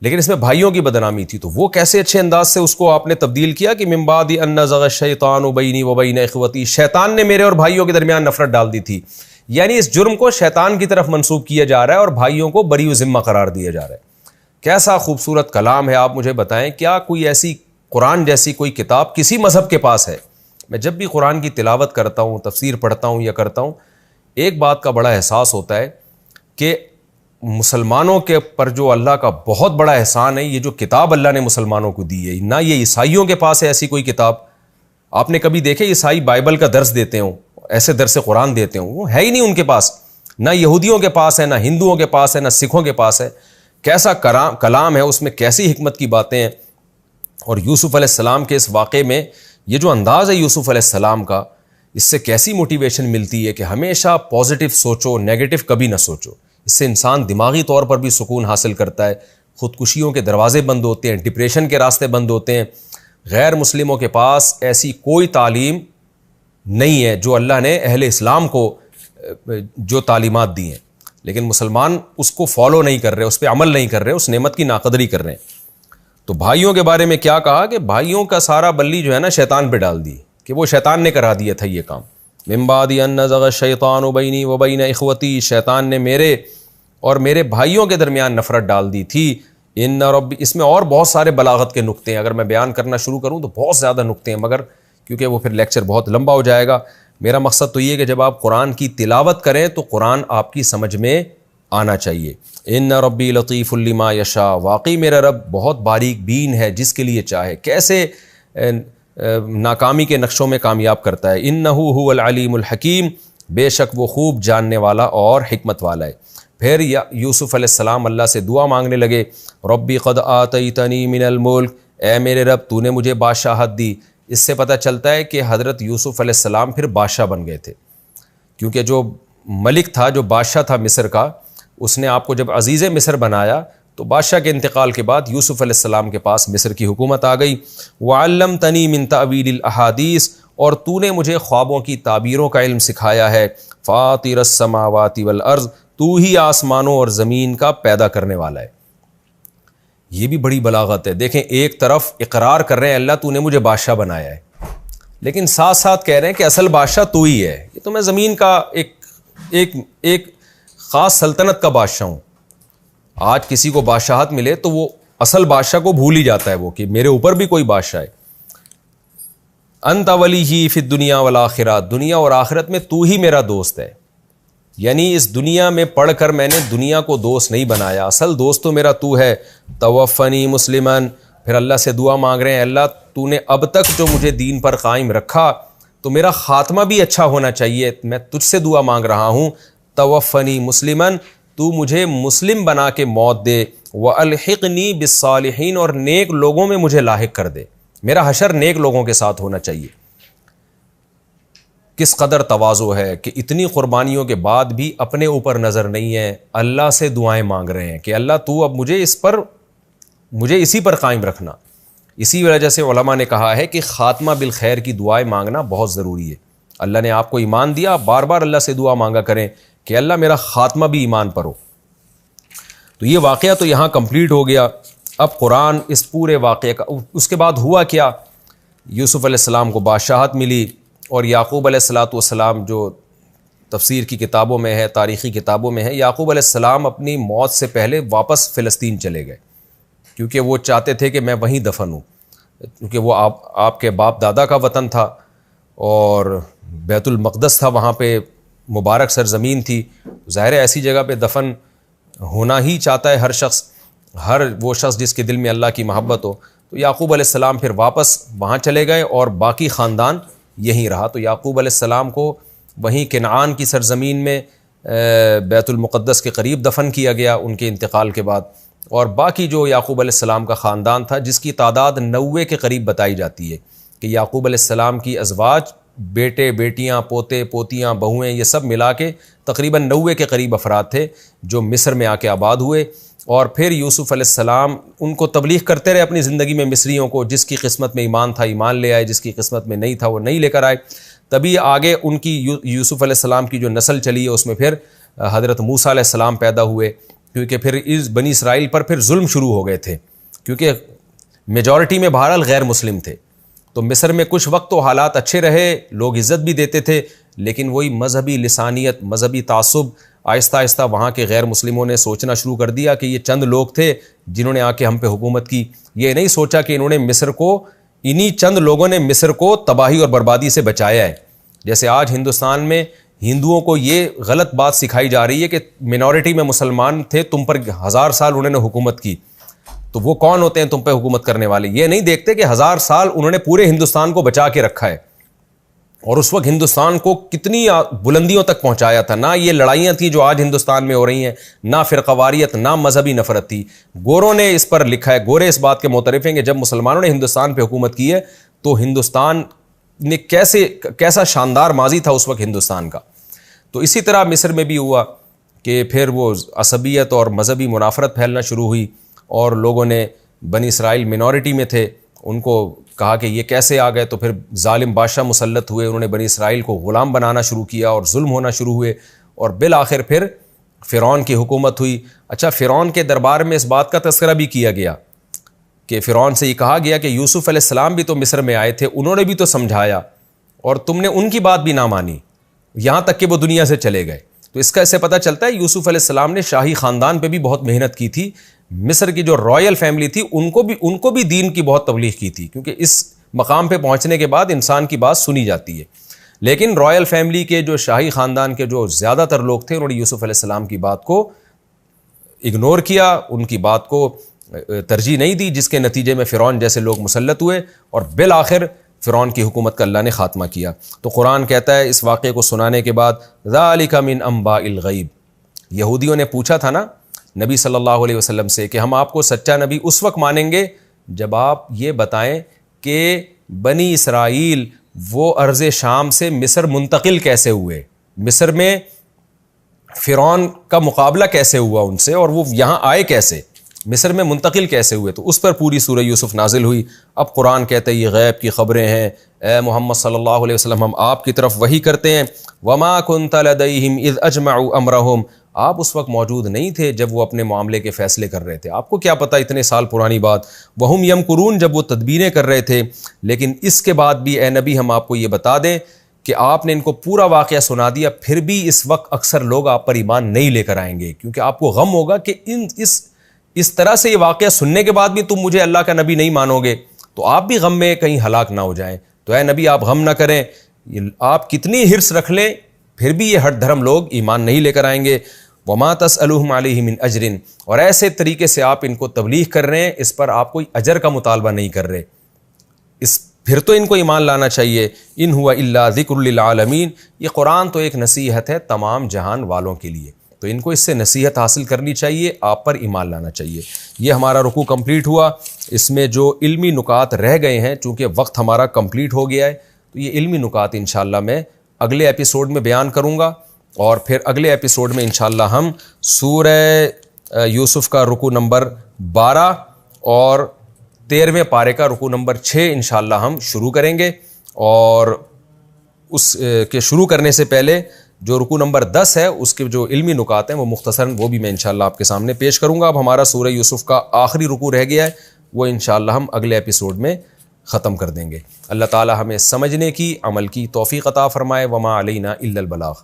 [SPEAKER 2] لیکن اس میں بھائیوں کی بدنامی تھی. تو وہ کیسے اچھے انداز سے اس کو آپ نے تبدیل کیا کہ من بعد ان نزغ الشیطان بینی و بین اخوتی. شیطان نے میرے اور بھائیوں کے درمیان نفرت ڈال دی تھی. یعنی اس جرم کو شیطان کی طرف منسوب کیا جا رہا ہے اور بھائیوں کو بری و ذمہ قرار دیا جا رہا ہے. کیسا خوبصورت کلام ہے. آپ مجھے بتائیں کیا کوئی ایسی قرآن جیسی کوئی کتاب کسی مذہب کے پاس ہے؟ میں جب بھی قرآن کی تلاوت کرتا ہوں, تفسیر پڑھتا ہوں یا کرتا ہوں, ایک بات کا بڑا احساس ہوتا ہے کہ مسلمانوں کے پر جو اللہ کا بہت بڑا احسان ہے, یہ جو کتاب اللہ نے مسلمانوں کو دی ہے. نہ یہ عیسائیوں کے پاس ہے ایسی کوئی کتاب. آپ نے کبھی دیکھے عیسائی بائبل کا درس دیتے ہوں, ایسے درس قرآن دیتے ہوں؟ وہ ہے ہی نہیں ان کے پاس. نہ یہودیوں کے پاس ہے, نہ ہندوؤں کے پاس ہے, نہ سکھوں کے پاس ہے. کیسا کلام ہے, اس میں کیسی حکمت کی باتیں ہیں. اور یوسف علیہ السلام کے اس واقعے میں یہ جو انداز ہے یوسف علیہ السلام کا, اس سے کیسی موٹیویشن ملتی ہے کہ ہمیشہ پازیٹیو سوچو, نیگیٹو کبھی نہ سوچو. اس سے انسان دماغی طور پر بھی سکون حاصل کرتا ہے. خودکشیوں کے دروازے بند ہوتے ہیں, ڈپریشن کے راستے بند ہوتے ہیں. غیر مسلموں کے پاس ایسی کوئی تعلیم نہیں ہے جو اللہ نے اہل اسلام کو جو تعلیمات دی ہیں, لیکن مسلمان اس کو فالو نہیں کر رہے, اس پہ عمل نہیں کر رہے, اس نعمت کی ناقدری کر رہے ہیں. تو بھائیوں کے بارے میں کیا کہا کہ بھائیوں کا سارا بلی جو ہے نا شیطان پہ ڈال دی کہ وہ شیطان نے کرا دیا تھا یہ کام. من بعد ان نزغ الشیطان بینی و بین اخوتی. شیطان نے میرے اور میرے بھائیوں کے درمیان نفرت ڈال دی تھی. ان ربی, اس میں اور بہت سارے بلاغت کے نقطے ہیں. اگر میں بیان کرنا شروع کروں تو بہت زیادہ نقطے ہیں, مگر کیونکہ وہ پھر لیکچر بہت لمبا ہو جائے گا. میرا مقصد تو یہ ہے کہ جب آپ قرآن کی تلاوت کریں تو قرآن آپ کی سمجھ میں آنا چاہیے. ان ربی لطیف لما یشاء. واقعی میرا رب بہت باریک بین ہے جس کے لیے چاہے. کیسے ناکامی کے نقشوں میں کامیاب کرتا ہے. انہ هو العلیم الحکیم. بے شک وہ خوب جاننے والا اور حکمت والا ہے. پھر یوسف علیہ السلام اللہ سے دعا مانگنے لگے, ربی قد آتیتنی من الملک. اے میرے رب تو نے مجھے بادشاہت دی. اس سے پتہ چلتا ہے کہ حضرت یوسف علیہ السلام پھر بادشاہ بن گئے تھے, کیونکہ جو ملک تھا, جو بادشاہ تھا مصر کا, اس نے آپ کو جب عزیز مصر بنایا تو بادشاہ کے انتقال کے بعد یوسف علیہ السلام کے پاس مصر کی حکومت آ گئی. وعلمتنی من تأویل الاحادیث. اور تو نے مجھے خوابوں کی تعبیروں کا علم سکھایا ہے. فاطر السماوات والارض. تو ہی آسمانوں اور زمین کا پیدا کرنے والا ہے. یہ بھی بڑی بلاغت ہے. دیکھیں ایک طرف اقرار کر رہے ہیں اللہ تو نے مجھے بادشاہ بنایا ہے, لیکن ساتھ ساتھ کہہ رہے ہیں کہ اصل بادشاہ تو ہی ہے. یہ تو میں زمین کا ایک خاص سلطنت کا بادشاہ ہوں. آج کسی کو بادشاہت ملے تو وہ اصل بادشاہ کو بھول ہی جاتا ہے, وہ کہ میرے اوپر بھی کوئی بادشاہ ہے. انت ولیہ فی الدنیا والآخرہ. دنیا اور آخرت میں تو ہی میرا دوست ہے. یعنی اس دنیا میں پڑھ کر میں نے دنیا کو دوست نہیں بنایا, اصل دوست تو میرا تو ہے. توفنی مسلمن. پھر اللہ سے دعا مانگ رہے ہیں, اللہ تو نے اب تک جو مجھے دین پر قائم رکھا تو میرا خاتمہ بھی اچھا ہونا چاہیے. میں تجھ سے دعا مانگ رہا ہوں, توفنی مسلمن, تو مجھے مسلم بنا کے موت دے. وَأَلْحِقْنِي بِالصَّالِحِينَ، اور نیک لوگوں میں مجھے لاحق کر دے، میرا حشر نیک لوگوں کے ساتھ ہونا چاہیے۔ کس قدر تواضع ہے کہ اتنی قربانیوں کے بعد بھی اپنے اوپر نظر نہیں ہے، اللہ سے دعائیں مانگ رہے ہیں کہ اللہ تو اب مجھے اسی پر قائم رکھنا۔ اسی وجہ سے علماء نے کہا ہے کہ خاتمہ بالخیر کی دعائیں مانگنا بہت ضروری ہے۔ اللہ نے آپ کو ایمان دیا، بار بار اللہ سے دعا مانگا کریں کہ اللہ میرا خاتمہ بھی ایمان پر ہو۔ تو یہ واقعہ تو یہاں کمپلیٹ ہو گیا۔ اب قرآن اس پورے واقعے کا، اس کے بعد ہوا کیا؟ یوسف علیہ السلام کو بادشاہت ملی، اور یعقوب علیہ السلام جو تفسیر کی کتابوں میں ہے، تاریخی کتابوں میں ہے، یعقوب علیہ السلام اپنی موت سے پہلے واپس فلسطین چلے گئے، کیونکہ وہ چاہتے تھے کہ میں وہیں دفن ہوں، کیونکہ وہ آپ کے باپ دادا کا وطن تھا اور بیت المقدس تھا، وہاں پہ مبارک سرزمین تھی۔ ظاہر ہے ایسی جگہ پہ دفن ہونا ہی چاہتا ہے ہر شخص، ہر وہ شخص جس کے دل میں اللہ کی محبت ہو۔ تو یعقوب علیہ السلام پھر واپس وہاں چلے گئے اور باقی خاندان یہیں رہا۔ تو یعقوب علیہ السلام کو وہیں کنعان کی سرزمین میں بیت المقدس کے قریب دفن کیا گیا ان کے انتقال کے بعد، اور باقی جو یعقوب علیہ السلام کا خاندان تھا، جس کی تعداد 90 کے قریب بتائی جاتی ہے کہ یعقوب علیہ السلام کی ازواج، بیٹے بیٹیاں، پوتے پوتیاں، بہویں، یہ سب ملا کے تقریباً 90 کے قریب افراد تھے جو مصر میں آ کے آباد ہوئے۔ اور پھر یوسف علیہ السلام ان کو تبلیغ کرتے رہے اپنی زندگی میں، مصریوں کو، جس کی قسمت میں ایمان تھا ایمان لے آئے، جس کی قسمت میں نہیں تھا وہ نہیں لے کر آئے۔ تبھی آگے ان کی یوسف علیہ السلام کی جو نسل چلی ہے اس میں پھر حضرت موسیٰ علیہ السلام پیدا ہوئے، کیونکہ پھر اس بنی اسرائیل پر پھر ظلم شروع ہو گئے تھے، کیونکہ میجورٹی میں بہرحال غیر مسلم تھے۔ تو مصر میں کچھ وقت تو حالات اچھے رہے، لوگ عزت بھی دیتے تھے، لیکن وہی مذہبی لسانیت، مذہبی تعصب، آہستہ آہستہ وہاں کے غیر مسلموں نے سوچنا شروع کر دیا کہ یہ چند لوگ تھے جنہوں نے آ کے ہم پہ حکومت کی۔ یہ نہیں سوچا کہ انہوں نے مصر کو، انہی چند لوگوں نے مصر کو تباہی اور بربادی سے بچایا ہے۔ جیسے آج ہندوستان میں ہندوؤں کو یہ غلط بات سکھائی جا رہی ہے کہ منورٹی میں مسلمان تھے، تم پر 1000 سال انہوں نے حکومت کی، تو وہ کون ہوتے ہیں تم پہ حکومت کرنے والے؟ یہ نہیں دیکھتے کہ 1000 سال انہوں نے پورے ہندوستان کو بچا کے رکھا ہے، اور اس وقت ہندوستان کو کتنی بلندیوں تک پہنچایا تھا۔ نہ یہ لڑائیاں تھیں جو آج ہندوستان میں ہو رہی ہیں، نہ فرقہ واریت، نہ مذہبی نفرت تھی۔ گوروں نے اس پر لکھا ہے، گورے اس بات کے معترف ہیں کہ جب مسلمانوں نے ہندوستان پہ حکومت کی ہے تو ہندوستان نے کیسا شاندار ماضی تھا اس وقت ہندوستان کا۔ تو اسی طرح مصر میں بھی ہوا کہ پھر وہ عصبیت اور مذہبی منافرت پھیلنا شروع ہوئی، اور لوگوں نے، بنی اسرائیل منورٹی میں تھے، ان کو کہا کہ یہ کیسے آ گئے، تو پھر ظالم بادشاہ مسلط ہوئے، انہوں نے بنی اسرائیل کو غلام بنانا شروع کیا اور ظلم ہونا شروع ہوئے، اور بالآخر پھر فرعون کی حکومت ہوئی۔ اچھا، فرعون کے دربار میں اس بات کا تذکرہ بھی کیا گیا کہ فرعون سے یہ کہا گیا کہ یوسف علیہ السلام بھی تو مصر میں آئے تھے، انہوں نے بھی تو سمجھایا اور تم نے ان کی بات بھی نہ مانی، یہاں تک کہ وہ دنیا سے چلے گئے۔ تو اس کا اس سے پتہ چلتا ہے یوسف علیہ السلام نے شاہی خاندان پہ بھی بہت محنت کی تھی، مصر کی جو رائل فیملی تھی ان کو بھی دین کی بہت تبلیغ کی تھی، کیونکہ اس مقام پہ پہنچنے کے بعد انسان کی بات سنی جاتی ہے۔ لیکن رائل فیملی کے جو شاہی خاندان کے جو زیادہ تر لوگ تھے، انہوں نے یوسف علیہ السلام کی بات کو اگنور کیا، ان کی بات کو ترجیح نہیں دی، جس کے نتیجے میں فرعون جیسے لوگ مسلط ہوئے، اور بالآخر فرعون کی حکومت کا اللہ نے خاتمہ کیا۔ تو قرآن کہتا ہے اس واقعے کو سنانے کے بعد ذالک من انباء الغیب، یہودیوں نے پوچھا تھا نا نبی صلی اللہ علیہ وسلم سے کہ ہم آپ کو سچا نبی اس وقت مانیں گے جب آپ یہ بتائیں کہ بنی اسرائیل وہ ارض شام سے مصر منتقل کیسے ہوئے، مصر میں فرعون کا مقابلہ کیسے ہوا ان سے، اور وہ یہاں آئے کیسے، مصر میں منتقل کیسے ہوئے۔ تو اس پر پوری سورہ یوسف نازل ہوئی۔ اب قرآن کہتا ہے یہ غیب کی خبریں ہیں، اے محمد صلی اللہ علیہ وسلم ہم آپ کی طرف وحی کرتے ہیں۔ وما كنت لديهم اذ اجمعوا امرهم، آپ اس وقت موجود نہیں تھے جب وہ اپنے معاملے کے فیصلے کر رہے تھے، آپ کو کیا پتہ اتنے سال پرانی بات۔ وہم یمکرون، جب وہ تدبیریں کر رہے تھے۔ لیکن اس کے بعد بھی اے نبی ہم آپ کو یہ بتا دیں کہ آپ نے ان کو پورا واقعہ سنا دیا، پھر بھی اس وقت اکثر لوگ آپ پر ایمان نہیں لے کر آئیں گے، کیونکہ آپ کو غم ہوگا کہ اس طرح سے یہ واقعہ سننے کے بعد بھی تم مجھے اللہ کا نبی نہیں مانو گے، تو آپ بھی غم میں کہیں ہلاک نہ ہو جائیں۔ تو اے نبی آپ غم نہ کریں، آپ کتنی حرص رکھ لیں پھر بھی یہ ہٹ دھرم لوگ ایمان نہیں لے کر آئیں گے۔ وما تسألهم علیہ من اجر، اور ایسے طریقے سے آپ ان کو تبلیغ کر رہے ہیں، اس پر آپ کوئی اجر کا مطالبہ نہیں کر رہے، پھر تو ان کو ایمان لانا چاہیے۔ ان ہوا الا ذکر للعالمین، یہ قرآن تو ایک نصیحت ہے تمام جہان والوں کے لیے۔ تو ان کو اس سے نصیحت حاصل کرنی چاہیے، آپ پر ایمان لانا چاہیے۔ یہ ہمارا رکوع کمپلیٹ ہوا۔ اس میں جو علمی نکات رہ گئے ہیں، چونکہ وقت ہمارا کمپلیٹ ہو گیا ہے، تو یہ علمی نکات انشاءاللہ میں اگلے ایپیسوڈ میں بیان کروں گا، اور پھر اگلے ایپیسوڈ میں انشاءاللہ ہم سورہ یوسف کا رکوع نمبر 12 اور 13ویں پارے کا رکوع نمبر 6 انشاءاللہ ہم شروع کریں گے۔ اور اس کے شروع کرنے سے پہلے جو رکوع نمبر 10 ہے اس کے جو علمی نکات ہیں وہ مختصراً وہ بھی میں انشاءاللہ آپ کے سامنے پیش کروں گا۔ اب ہمارا سورہ یوسف کا آخری رکوع رہ گیا ہے، وہ انشاءاللہ ہم اگلے ایپیسوڈ میں ختم کر دیں گے۔ اللہ تعالی ہمیں سمجھنے کی، عمل کی توفیق عطا فرمائے۔ وما علینا الا البلاغ۔